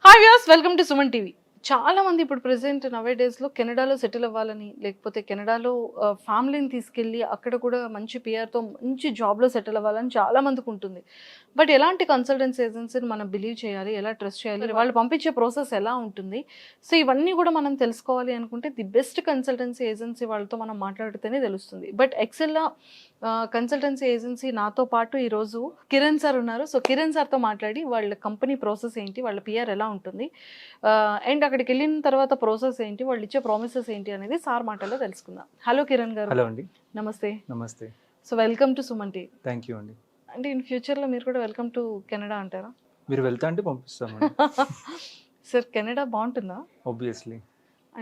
Hi viewers, welcome to Suman TV. చాలా మంది ఇప్పుడు ప్రెసెంట్ నవే డేస్లో కెనడాలో సెటిల్ అవ్వాలని, లేకపోతే కెనడాలో ఫ్యామిలీని తీసుకెళ్ళి అక్కడ కూడా మంచి పిఆర్తో మంచి జాబ్లో సెటిల్ అవ్వాలని చాలా మందికి ఉంటుంది. బట్ ఎలాంటి కన్సల్టెన్సీ ఏజెన్సీని మనం బిలీవ్ చేయాలి, ఎలా ట్రస్ట్ చేయాలి, వాళ్ళు పంపించే ప్రాసెస్ ఎలా ఉంటుంది, సో ఇవన్నీ కూడా మనం తెలుసుకోవాలి అనుకుంటే ది బెస్ట్ కన్సల్టెన్సీ ఏజెన్సీ వాళ్ళతో మనం మాట్లాడితేనే తెలుస్తుంది. బట్ ఎక్సెల్లా కన్సల్టెన్సీ ఏజెన్సీ నాతో పాటు ఈరోజు కిరణ్ సార్ ఉన్నారు. సో కిరణ్ సార్తో మాట్లాడి వాళ్ళ కంపెనీ ప్రాసెస్ ఏంటి, వాళ్ళ పిఆర్ ఎలా ఉంటుంది, అండ్ అక్కడికి వెళ్ళిన తర్వాత ప్రాసెస్ ఏంటి, వాళ్ళు ఇచ్చే ప్రామిసెస్ ఏంటి అనేది సార్ మాటల్లో తెలుసుకుందాం. హలో కిరణ్ గారు. హలో అండి. నమస్తే. నమస్తే. So welcome to Suman TV. Thank you అండి. అంటే ఇన్ ఫ్యూచర్లో మీరు కూడా వెల్కమ్ టు కెనడా అంటారా? మీరు వెళ్తా అంటే పంపిస్తాము. సార్ కెనడా బాగుంటుందా? ఆబ్వియస్లీ.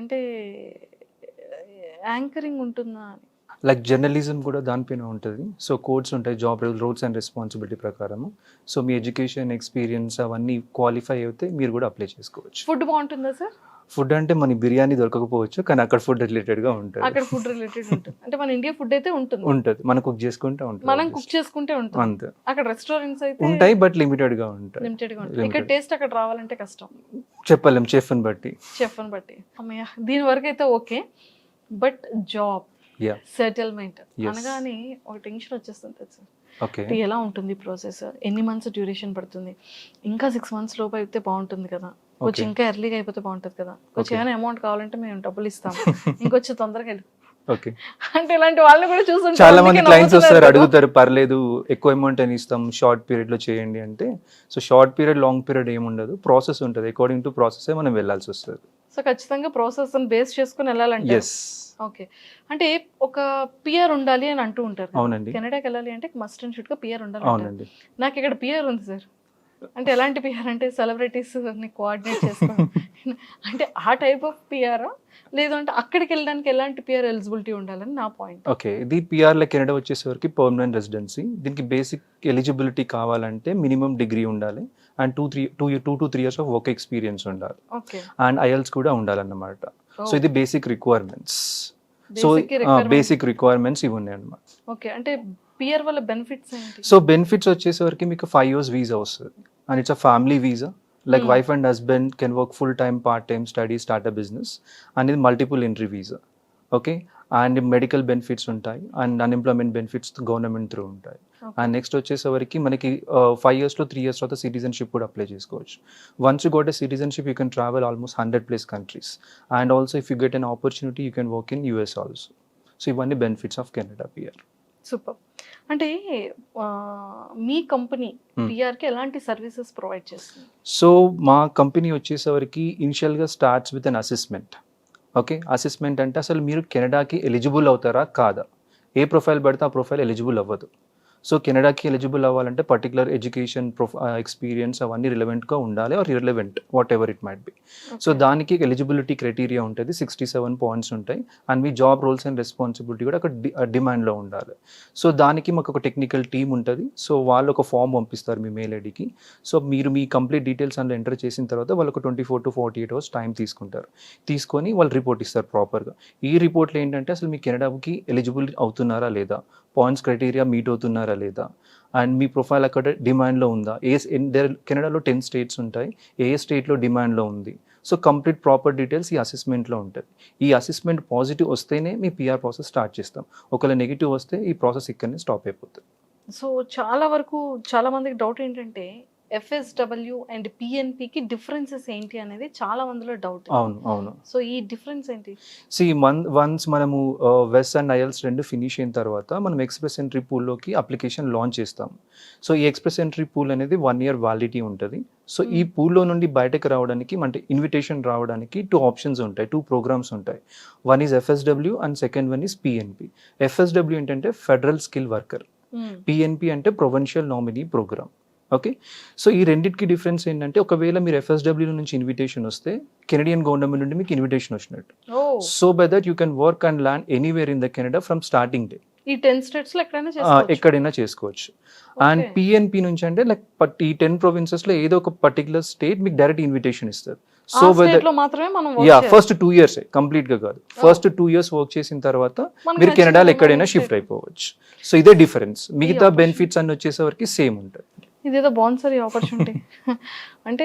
అంటే యాంకరింగ్ ఉంటుందా? లైక్ జర్నలిజం కూడా దానిపైన ఉంటుంది. సో కోడ్స్ ఉంటాయి, జాబ్ రోల్స్ అండ్ రెస్పాన్సిబిలిటీ ప్రకారము. సో మీ ఎడ్యుకేషన్ ఎక్స్పీరియన్స్ అవన్నీ క్వాలిఫై అయితే మీరు కూడా అప్లై చేసుకోవచ్చు. ఫుడ్ బాగుంటుందా సార్? ఫుడ్ అంటే మన బిర్యానీ దొరకకపోవచ్చు, కానీ అక్కడ ఫుడ్ రిలేటెడ్గా ఉంటుంది. అక్కడ ఫుడ్ రిలేటెడ్ ఉంటుంది. అంటే మన ఇండియా ఫుడ్ అయితే ఉంటుంది. మనం కుక్ చేసుకుంటే ఉంటుంది. మనం కుక్ చేసుకుంటే ఉంటుంది అంతే. అక్కడ రెస్టారెంట్స్ అయితే ఉంటాయి, బట్ లిమిటెడ్గా ఉంటాయి. లిమిటెడ్గా ఉంటుంది. ఇక్కడ టేస్ట్ అక్కడ రావాలంటే కష్టం. చెప్పలేం, చెఫ్ని బట్టి. బట్టి అమ్మయ్య దీని వరకు అయితే ఓకే. బట్ జాబ్ సెటిల్మెంట్ అనగానే ఒక టెన్షన్ వచ్చేస్తుంది సార్. అంటే ఎలా ఉంటుంది ప్రాసెస్, ఎన్ని మంత్స్ డ్యూరేషన్ పడుతుంది, ఇంకా 6 months లోపు అయితే బాగుంటుంది కదా, కొంచెం ఇంకా ఎర్లీగా అయిపోతే బాగుంటుంది కదా, కొంచెం ఏమైనా అమౌంట్ కావాలంటే మేము డబ్బులు ఇస్తాము, ఇంకొంచెం తొందరగా వెళ్ళి అంటే ఇలాంటి వాళ్ళని కూడా చూస్తుంటారు. చాలా మంది క్లయింట్స్ వస్తారు, అడుగుతారు పర్లేదు ఎక్కువ అమౌంట్ అని ఇస్తాం, షార్ట్ పీరియడ్ లో చేయండి అంటే. So short period long period ఏముండదు, ప్రాసెస్ ఉంటుంది. అకార్డింగ్ టు ప్రాసెస్ మనం వెళ్ళాల్సి వస్తుంది. సో ఖచ్చితంగా ప్రాసెస్ బేస్ చేసుకుని వెళ్ళాలంటే. ఓకే. అంటే ఒక పిఆర్ ఉండాలి అని అంటూ ఉంటారు. అవునండి. కెనడాకి వెళ్ళాలి అంటే మస్ట్ అండ్ షుడ్ గా పిఆర్ ఉండాలి. అవునండి. నాకు ఇక్కడ పిఆర్ ఉంది సార్. అంటే ఎలాంటి పిఆర్ అంటే సెలబ్రిటీస్ కోఆర్డినేట్ చేసుకోవడం అంటే ఆ టైప్ ఆఫ్ పిఆర్, లేదు అంటే అక్కడికి వెళ్ళడానికి ఎలాంటి పిఆర్ ఎలిజిబిలిటీ ఉండాలని నా పాయింట్. ఓకే, ఇది పిఆర్లో కెనడా వచ్చేసరికి పర్మనెంట్ రెసిడెన్సీ. దీనికి బేసిక్ ఎలిజిబిలిటీ కావాలంటే మినిమం డిగ్రీ ఉండాలి and 2 to 3 years of work experience ఉండాలి. ఓకే. అండ్ ఐఎల్స్ కూడా ఉండాలన్నమాట. సో ఇది basic requirements. So basic requirements ఇవి ఉన్నాయి అన్నమాట. ఓకే. అంటే పిఆర్ వల్ల బెనిఫిట్స్ ఏంటి? సో బెనిఫిట్స్ వచ్చేసరికి మీకు 5 years వీసా వస్తుంది. And it's a family visa. Like wife and husband can work full time, part time, study, start a business. And ఇది multiple entry visa. Okay. And medical benefits ఉంటాయి, and unemployment benefits government through ఉంటాయి. And next వచ్చేసరికి మనకి 5 years to 3 years తర్వాత citizenship కూడా apply చేసుకోవచ్చు. Once you got a citizenship you can travel almost 100+ countries. And also if you get an opportunity you can work in US also. So ఇవన్నీ benefits of Canada PR. Super. అంటే మీ company పిఆర్కి ఎలాంటి services provide చేస్తుంది? So మా company వచ్చేసరికి ఇనిషియల్గా starts with an assessment. Okay. Assessment అంటే అసలు మీరు కెనడాకి ఎలిజిబుల్ అవుతారా కాదా, ఏ ప్రొఫైల్ పడితే ఆ ప్రొఫైల్ ఎలిజిబుల్ అవ్వదు. సో కెనడాకి ఎలిజిబుల్ అవ్వాలంటే పర్టికులర్ ఎడ్యుకేషన్ ఎక్స్పీరియన్స్ అవన్నీ రిలవెంట్గా ఉండాలి, or irrelevant whatever it might be. So దానికి ఎలిజిబిలిటీ క్రైటీరియా ఉంటుంది, 67 points ఉంటాయి. అండ్ మీ జాబ్ రోల్స్ అండ్ రెస్పాన్సిబిలిటీ కూడా అక్కడ డిమాండ్లో ఉండాలి. సో దానికి మాకు ఒక టెక్నికల్ టీమ్ ఉంటుంది. సో వాళ్ళు ఒక ఫామ్ పంపిస్తారు మీ మెయిల్ ఐడికి. సో మీరు మీ కంప్లీట్ డీటెయిల్స్ అందులో ఎంటర్ చేసిన తర్వాత వాళ్ళు ఒక 24 to 48 hours టైం తీసుకుంటారు. తీసుకొని వాళ్ళు రిపోర్ట్ ఇస్తారు ప్రాపర్గా. ఈ రిపోర్ట్లో ఏంటంటే అసలు మీ కెనడాకి ఎలిజిబుల్ అవుతున్నారా లేదా, పాయింట్స్ క్రైటీరియా మీట్ అవుతున్నారా లేదా, అండ్ మీ ప్రొఫైల్ అక్కడ డిమాండ్లో ఉందా, కెనడాలో 10 states ఉంటాయి, ఏ స్టేట్లో డిమాండ్లో ఉంది. సో కంప్లీట్ ప్రాపర్ డీటెయిల్స్ ఈ అసెస్మెంట్లో ఉంటుంది. ఈ అసెస్మెంట్ పాజిటివ్ వస్తేనే మీ పిఆర్ ప్రాసెస్ స్టార్ట్ చేస్తాం. ఒకవేళ నెగిటివ్ వస్తే ఈ ప్రాసెస్ ఇక్కడనే స్టాప్ అయిపోతుంది. సో చాలా మందికి డౌట్ ఏంటంటే FSW అండ్ PNPకి డిఫరెన్సెస్ ఏంటి అనేది చాలా మందిలో డౌట్. అవును. సో ఈ డిఫరెన్స్ ఏంటి? వన్స్ మనము వెస్ అండ్ ఐఎల్స్ 2 ఫినిష్ అయిన తర్వాత మనం ఎక్స్ప్రెస్ ఎంట్రీ పూల్లోకి అప్లికేషన్ లాంచ్ చేస్తాం. సో ఈ ఎక్స్ప్రెస్ ఎంట్రీ పూల్ అనేది 1 year వ్యాలిడిటీ ఉంటుంది. సో ఈ పూల్లో నుండి బయటకు రావడానికి అంటే ఇన్విటేషన్ రావడానికి 2 options ఉంటాయి, 2 programs ఉంటాయి. One is FSW and second one is PNP. FSW ఏంటంటే ఫెడరల్ స్కిల్ వర్కర్, PNP అంటే provincial nominee program. Okay. So ఈ రెండింటికి డిఫరెన్స్ ఏంటంటే ఒకవేళ మీరు FSW నుంచి ఇన్విటేషన్ వస్తే కెనడియన్ గవర్నమెంట్ నుండి మీకు ఇన్విటేషన్ వచ్చినట్టు. So by that you can work and land anywhere in the Canada from starting day. ఈ 10 states లో ఎక్కడైనా చేసుకోవచ్చు. అండ్ PNP నుంచి అంటే లైక్ ఈ 10 provinces లో ఏదో ఒక పర్టికులర్ స్టేట్ మీకు డైరెక్ట్ ఇన్విటేషన్ ఇస్తారు. సో ఫస్ట్ 2 years కంప్లీట్ గా కాదు, ఫస్ట్ 2 years వర్క్ చేసిన తర్వాత మీరు కెనడాలో ఎక్కడైనా షిఫ్ట్ అయిపోవచ్చు. సో ఇదే డిఫరెన్స్. మిగతా బెనిఫిట్స్ అన్ని వచ్చేసరికి సేమ్ ఉంటాయి. ఇదేదో బాగుంది సార్ ఈ ఆపర్చునిటీ. అంటే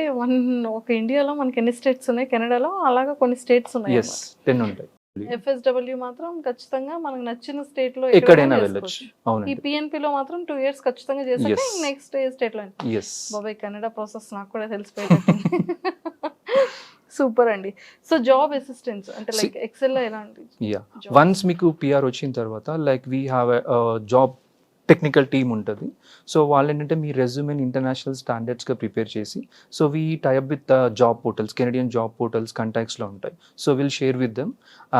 ఒక ఇండియాలో మనకి ఎన్ని స్టేట్స్ ఉన్నాయి, కెనడాలో అలాగా కొన్ని స్టేట్స్ ఉన్నాయి. ఎస్ 10 ఉంటాయి. ఎఫ్ఎస్డబ్ల్యూ మాత్రం ఖచ్చితంగా మనకు నచ్చిన స్టేట్ లో ఎక్కడైనా వెళ్ళొచ్చు. ఈ అవునండి. పిఎన్పి లో మాత్రం 2 years ఖచ్చితంగా చేసాక Yes. నెక్స్ట్ స్టేట్ లో. ఎస్. బాబాయ్ కెనడా ప్రాసెస్ నాకు కూడా తెలిసిపోయింది. సూపర్ అండి. సో జాబ్ అసిస్టెన్స్ అంటే లైక్ ఎక్సెల్ లో ఎలాంటి యా వన్స్ మీకు పిఆర్ వచ్చిన తర్వాత like we have job technical team ఉంటుంది. సో వాళ్ళు ఏంటంటే మీ రెజ్యూమెని ఇంటర్నేషనల్ స్టాండర్డ్స్గా ప్రిపేర్ చేసి so we type with job portals, Canadian job portals కంటాక్ట్స్లో ఉంటాయి. So will share with them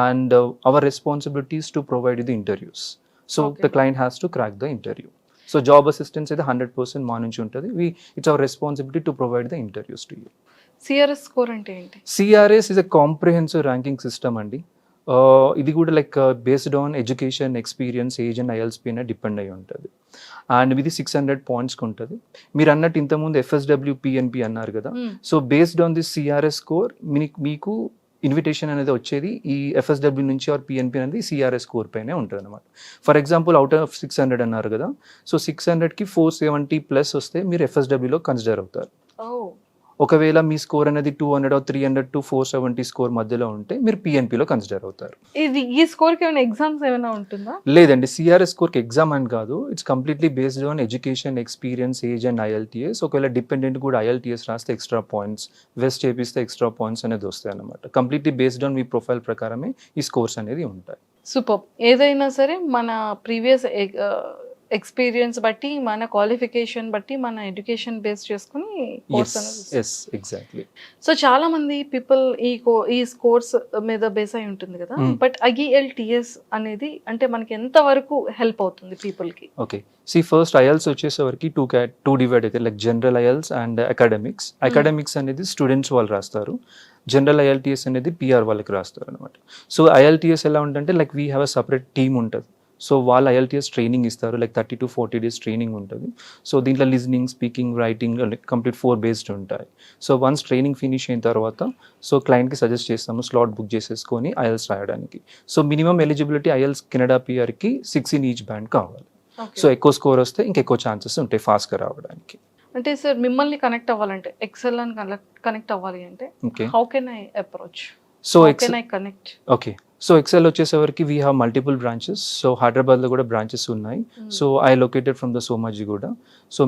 and our responsibilities to provide the interviews. So the client has to crack the interview. So job assistance అయితే 100% మా నుంచి ఉంటుంది. It's our responsibility to provide the interviews to you. CRS score అంటే ఏంటి? CRS is a comprehensive ranking system అండి. ఇది కూడా like based on education, experience, age and IELTS పైన డిపెండ్ అయి ఉంటుంది. అండ్ ఇది 600 పాయింట్స్కి ఉంటుంది. మీరు అన్నట్టు ఇంతకుముందు ఎఫ్ఎస్డబ్ల్యూ పిఎన్పి అన్నారు కదా. So based on this CRS score మీకు ఇన్విటేషన్ అనేది వచ్చేది ఈ ఎఫ్ఎస్డబ్ల్యూ నుంచి ఆర్ పిఎన్పి అనేది సిఆర్ఎస్ స్కోర్ పైనే ఉంటుంది అనమాట. ఫర్ ఎగ్జాంపుల్ అవుట్ ఆఫ్ 600 అన్నారు కదా. సో 600కి 470+ వస్తే మీరు ఎఫ్ఎస్డబ్ల్యూలో కన్సిడర్ అవుతారు. ఒకవేళ మీ స్కోర్ అనేది 200 or 300 to 470 స్కోర్ మధ్యలో ఉంటే మీరు పిఎన్పిలో కన్సిడర్ అవుతారు. ఈ స్కోర్కి ఏమైనా ఎగ్జామ్స్ ఏమైనా ఉంటుందా? లేదండి, సిఆర్ఎస్ స్కోర్కి ఎగ్జామ్ అని కాదు. It's completely based on education, experience, age and IELTS. ఒకవేళ డిపెండెంట్ కూడా ఐఎల్టీఎస్ రాస్తే ఎక్స్ట్రా పాయింట్స్, వెస్ట్ చేపిస్తే ఎక్స్ట్రా పాయింట్స్ అనేది వస్తాయి అన్నమాట. Completely based on me profile ప్రకారమే ఈ స్కోర్స్ అనేది ఉంటాయి. సూపర్. ఏదైనా సరే మన ప్రీవియస్ ఎక్స్పీరియన్స్ బట్టి, మన క్వాలిఫికేషన్ బట్టి, మన ఎడ్యుకేషన్ బేస్ చేసుకుని కోర్స్ అనేది. Yes exactly. సో చాలా మంది పీపుల్ ఈ స్కోర్స్ మీద బేస్ అయి ఉంటుంది కదా. బట్ ఐఎల్టీఎస్ అనేది అంటే మనకి ఎంత వరకు హెల్ప్ అవుతుంది పీపుల్ కి? ఓకే, ఫస్ట్ ఐఎల్స్ వచ్చేసరికి టూ డివైడ్ అయితే like general IELTS and academics. Academics అనేది స్టూడెంట్స్ వాళ్ళు రాస్తారు. జనరల్ ఐఎల్టీఎస్ అనేది పిఆర్ వాళ్ళకి రాస్తారు అనమాట. సో ఐఎల్టీఎస్ ఎలా ఉంటుందంటే like we have a separate team ఉంటుంది. సో వాళ్ళు ఐఎల్టీఎస్ ట్రైనింగ్ ఇస్తారు, లైక్ 30 to 40 days ట్రైనింగ్ ఉంటుంది. సో దీంట్లో listening, speaking, writing complete 4 based ఉంటాయి. సో వన్స్ ట్రైనింగ్ ఫినిష్ అయిన తర్వాత సో క్లయింట్కి సజెస్ట్ చేస్తాము స్లాట్ బుక్ చేసేసుకొని ఐఎల్స్ రాయడానికి. So minimum eligibility IELTS Canada పిఆర్కి 6 in each band కావాలి. సో ఎక్కువ స్కోర్ వస్తే ఇంకెక్కువ ఛాన్సెస్ ఉంటాయి ఫాస్ట్గా రావడానికి. అంటే సార్ మిమ్మల్ని కనెక్ట్ అవ్వాలంటే, ఎక్సెల్ అని కనెక్ట్ అవ్వాలి అంటే how can I approach? So connect. Okay, so Excel వచ్చేసరికి we have multiple branches. So హైదరాబాద్లో కూడా బ్రాంచెస్ ఉన్నాయి. So I located from the Somajiguda. So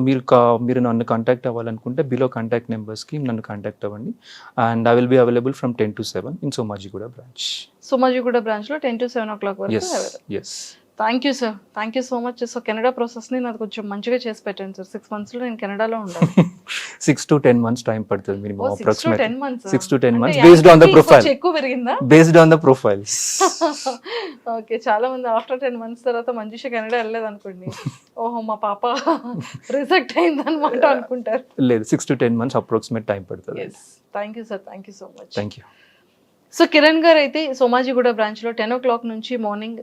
మీరు నన్ను కాంటాక్ట్ అవ్వాలనుకుంటే బిలో కాంటాక్ట్ నెంబర్స్కి నన్ను కాంటాక్ట్ అవ్వండి. And I will be available from 10 to 7 in Somajiguda branch. Somajiguda బ్రాంచ్లో 10 to 7 o'clock వరకు. Yes. Thank you sir, thank you so much. So Canada ప్రాసెస్ని నాకు కొంచెం మంచిగా చేసి పెట్టండి సార్. 6 monthsలో నేను కెనడాలో ఉండాలి. 6 to 10 months టైం పడుతుంది minimum. 6 to 10 months. 6 to 10 months based on the profile. ఎక్కువ పెరిగిందా? Based on the profiles. Okay, చాలా మంది ఆఫ్టర్ 10 months తర్వాత మంచిగా కెనడా వెళ్ళలేదు అనుకోండి, ఓహో మా పాప రిజెక్ట్ అయింది అనమాట అనుకుంటారు. లేదు, 6 to 10 months అప్రాక్సిమేట్ టైం పడుతుంది. Thank you sir, thank you so much. Thank you. So Kiran గారు అయితే సోమాజిగూడ బ్రాంచ్లో 10 o'clock నుంచి మార్నింగ్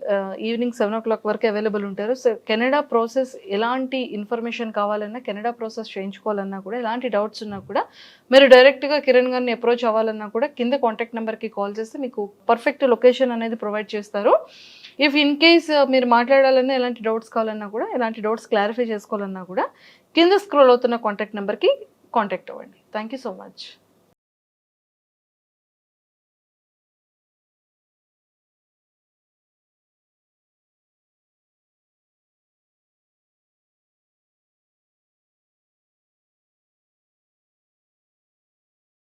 ఈవినింగ్ 7 o'clock వరకు అవైలబుల్ ఉంటారు. సో కెనడా ప్రాసెస్ ఎలాంటి ఇన్ఫర్మేషన్ కావాలన్నా, కెనడా ప్రాసెస్ చేయించుకోవాలన్నా కూడా, ఎలాంటి డౌట్స్ ఉన్నా కూడా మీరు డైరెక్ట్గా కిరణ్ గారిని అప్రోచ్ అవ్వాలన్నా కూడా కింద కాంటాక్ట్ నెంబర్కి కాల్ చేస్తే మీకు పర్ఫెక్ట్ లొకేషన్ అనేది ప్రొవైడ్ చేస్తారు. ఇఫ్ ఇన్ కేస్ మీరు మాట్లాడాలన్నా, ఎలాంటి డౌట్స్ కావాలన్నా కూడా, ఎలాంటి డౌట్స్ క్లారిఫై చేసుకోవాలన్నా కూడా కింద స్క్రోల్ అవుతున్న కాంటాక్ట్ నెంబర్కి కాంటాక్ట్ అవ్వండి. Thank you so much.